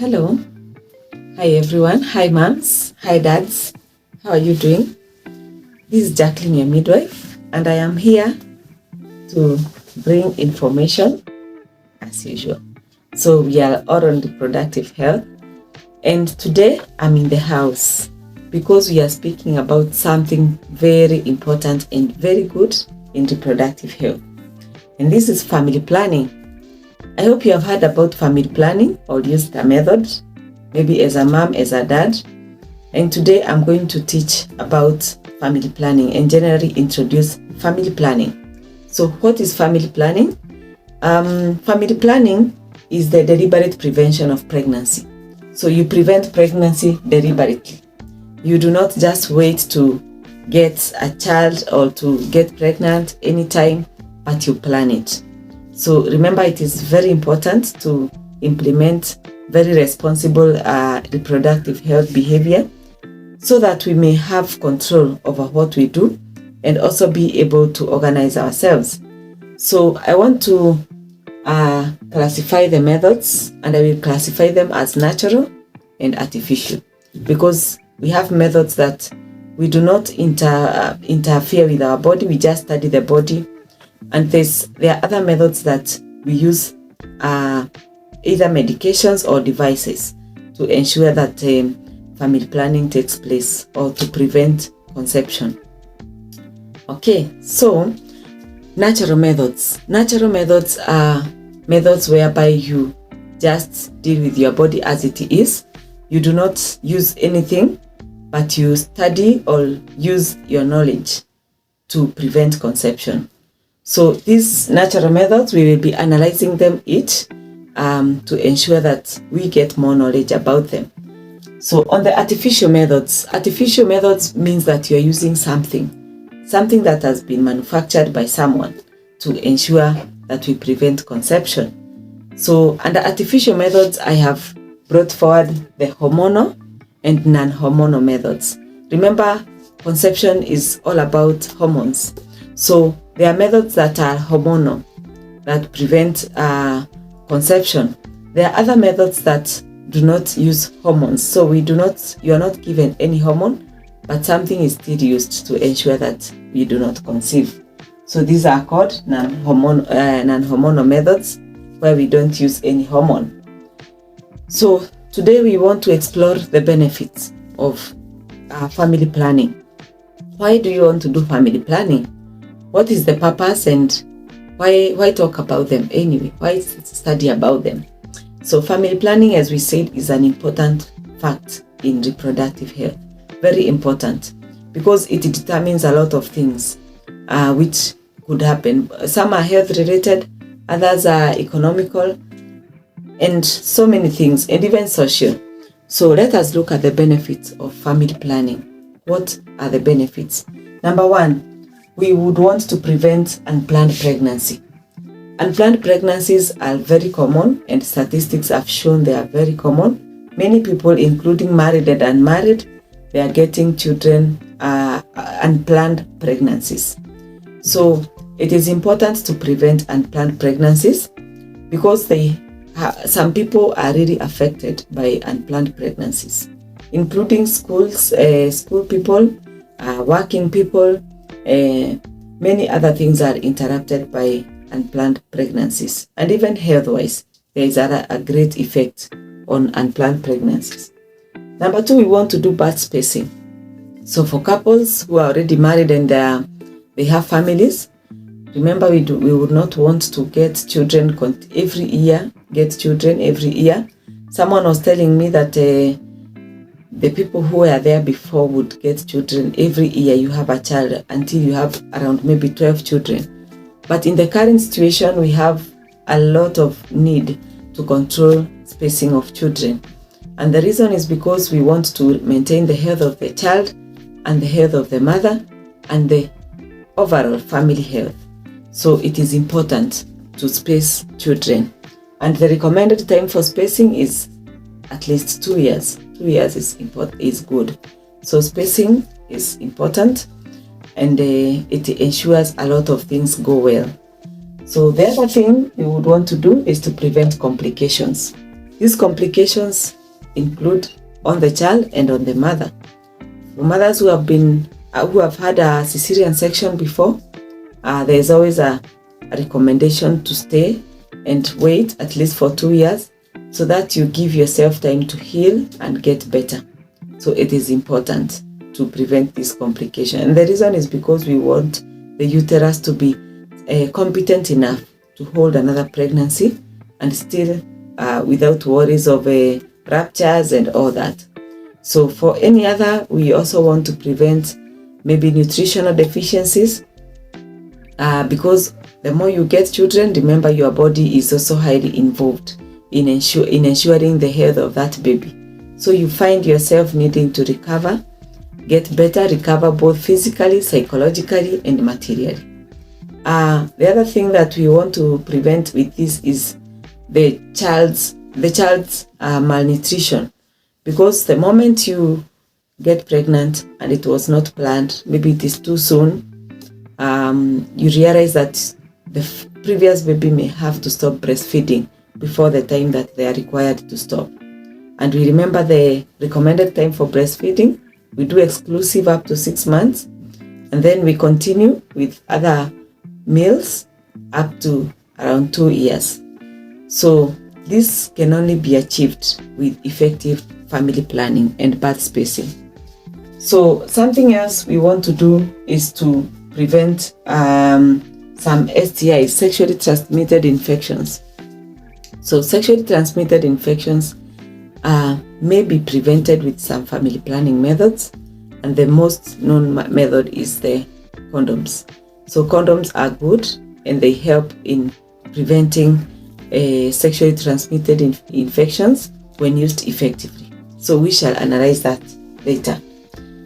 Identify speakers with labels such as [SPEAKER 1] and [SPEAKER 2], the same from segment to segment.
[SPEAKER 1] Hello. Hi everyone. Hi moms. Hi dads. How are you doing? This is Jackline, your midwife, and I am here to bring information as usual. So we are all on reproductive health, and today I'm in the house because we are speaking about something very important and very good in reproductive health, and this is family planning. I hope you have heard about family planning or used the method, maybe as a mom, as a dad. And today I'm going to teach about family planning and generally introduce family planning. So what is family planning? Family planning is the deliberate prevention of pregnancy. So you prevent pregnancy deliberately. You do not just wait to get a child or to get pregnant anytime, but you plan it. So remember, it is very important to implement very responsible reproductive health behavior so that we may have control over what we do and also be able to organize ourselves. So I want to classify the methods, and I will classify them as natural and artificial, because we have methods that we do not interfere with our body. We just study the body. And there are other methods that we use, either medications or devices, to ensure that family planning takes place or to prevent conception. Okay, so natural methods. Natural methods are methods whereby you just deal with your body as it is. You do not use anything, but you study or use your knowledge to prevent conception. So these natural methods, we will be analyzing them each to ensure that we get more knowledge about them. So on the artificial methods means that you are using something that has been manufactured by someone to ensure that we prevent conception. So under artificial methods, I have brought forward the hormonal and non-hormonal methods. Remember, conception is all about hormones. So there are methods that are hormonal that prevent conception. There are other methods that do not use hormones. So you are not given any hormone, but something is still used to ensure that we do not conceive. So these are called non-hormonal methods, where we don't use any hormone. So today we want to explore the benefits of family planning. Why do you want to do family planning? What is the purpose, and why talk about them anyway? Why study about them? So family planning, as we said, is an important fact in reproductive health. Very important, because it determines a lot of things which could happen. Some are health related, others are economical, and so many things, and even social. So let us look at the benefits of family planning. What are the benefits? Number one, we would want to prevent unplanned pregnancy. Unplanned pregnancies are very common, and statistics have shown they are very common. Many people, including married and unmarried, they are getting children, unplanned pregnancies. So it is important to prevent unplanned pregnancies, because some people are really affected by unplanned pregnancies, including school people, working people. Many other things are interrupted by unplanned pregnancies, and even health-wise, there is a great effect on unplanned pregnancies. Number two, we want to do birth spacing. So for couples who are already married and they have families, remember, we would not want to get children every year. Someone was telling me that the people who were there before would get children every year. You have a child until you have around maybe 12 children. But in the current situation, we have a lot of need to control spacing of children. And the reason is because we want to maintain the health of the child and the health of the mother and the overall family health. So it is important to space children. And the recommended time for spacing is at least 2 years. 2 years is good. So spacing is important, and it ensures a lot of things go well. So the other thing we would want to do is to prevent complications. These complications include on the child and on the mother. For mothers who have had a cesarean section before, there is always a recommendation to stay and wait at least for 2 years so that you give yourself time to heal and get better. So it is important to prevent this complication. And the reason is because we want the uterus to be competent enough to hold another pregnancy and still without worries of ruptures and all that. So for any other, we also want to prevent maybe nutritional deficiencies because the more you get children, remember your body is also highly involved in ensuring the health of that baby. So you find yourself needing to recover, get better, recover both physically, psychologically, and materially. The other thing that we want to prevent with this is the child's malnutrition, because the moment you get pregnant and it was not planned, maybe it is too soon, you realize that the previous baby may have to stop breastfeeding before the time that they are required to stop. And we remember the recommended time for breastfeeding. We do exclusive up to 6 months, and then we continue with other meals up to around 2 years. So this can only be achieved with effective family planning and birth spacing. So something else we want to do is to prevent some STIs, sexually transmitted infections. So sexually transmitted infections may be prevented with some family planning methods, and the most known method is the condoms. So condoms are good and they help in preventing sexually transmitted infections when used effectively. So we shall analyze that later.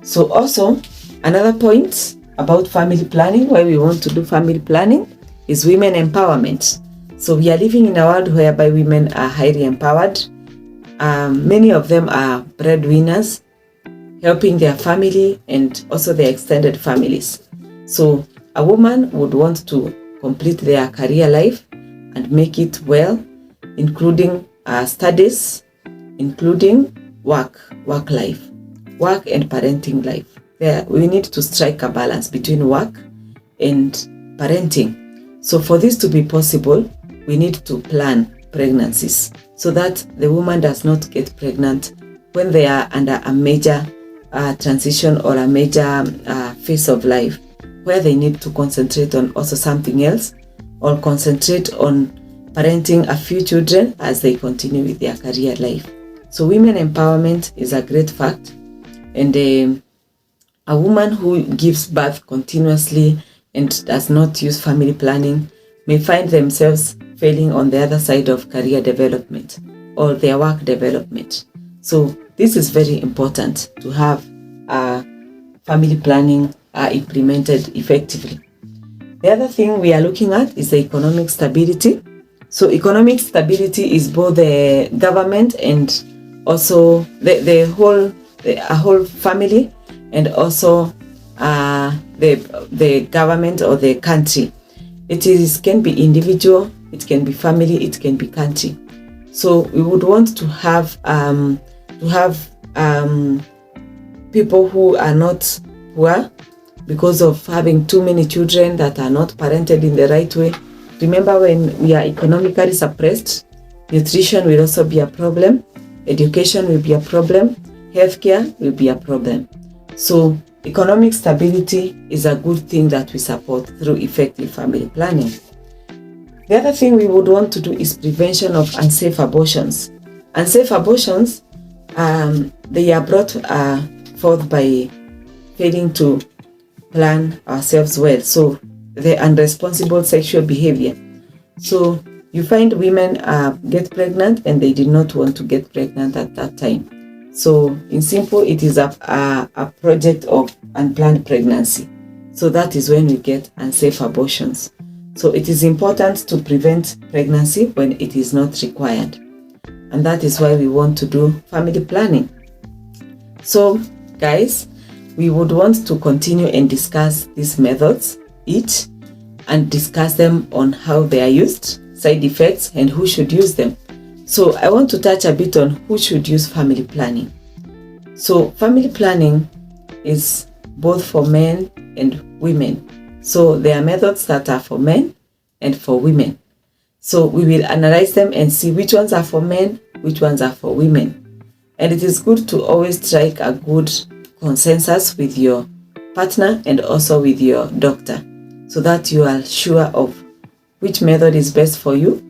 [SPEAKER 1] So also another point about family planning, why we want to do family planning, is women empowerment. So we are living in a world whereby women are highly empowered. Many of them are breadwinners, helping their family and also their extended families. So a woman would want to complete their career life and make it well, including studies, including work life, work and parenting life. We need to strike a balance between work and parenting. So for this to be possible, we need to plan pregnancies so that the woman does not get pregnant when they are under a major transition or a major phase of life where they need to concentrate on also something else, or concentrate on parenting a few children as they continue with their career life. So women empowerment is a great fact, and a woman who gives birth continuously and does not use family planning may find themselves failing on the other side of career development or their work development. So this is very important to have family planning implemented effectively. The other thing we are looking at is the economic stability. So economic stability is both the government and also a whole family, and also the government or the country. Can be individual, it can be family, it can be country. So we would want to have people who are not poor because of having too many children that are not parented in the right way. Remember, when we are economically suppressed, nutrition will also be a problem, education will be a problem, healthcare will be a problem. So economic stability is a good thing that we support through effective family planning. The other thing we would want to do is prevention of unsafe abortions. Unsafe abortions, they are brought forth by failing to plan ourselves well. So the unresponsible sexual behavior. So you find women get pregnant and they did not want to get pregnant at that time. So in simple, it is a project of unplanned pregnancy. So that is when we get unsafe abortions. So it is important to prevent pregnancy when it is not required. And that is why we want to do family planning. So guys, we would want to continue and discuss these methods each and discuss them on how they are used, side effects, and who should use them. So I want to touch a bit on who should use family planning. So family planning is both for men and women. So there are methods that are for men and for women. So we will analyze them and see which ones are for men, which ones are for women. And it is good to always strike a good consensus with your partner and also with your doctor, so that you are sure of which method is best for you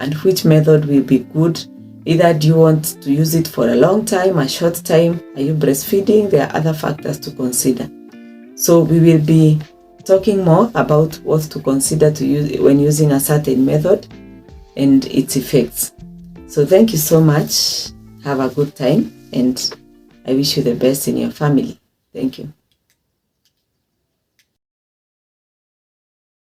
[SPEAKER 1] and which method will be good. Either do you want to use it for a long time, a short time? Are you breastfeeding? There are other factors to consider. So we will be talking more about what to consider to use when using a certain method and its effects. So thank you so much. Have a good time, and I wish you the best in your family. Thank you.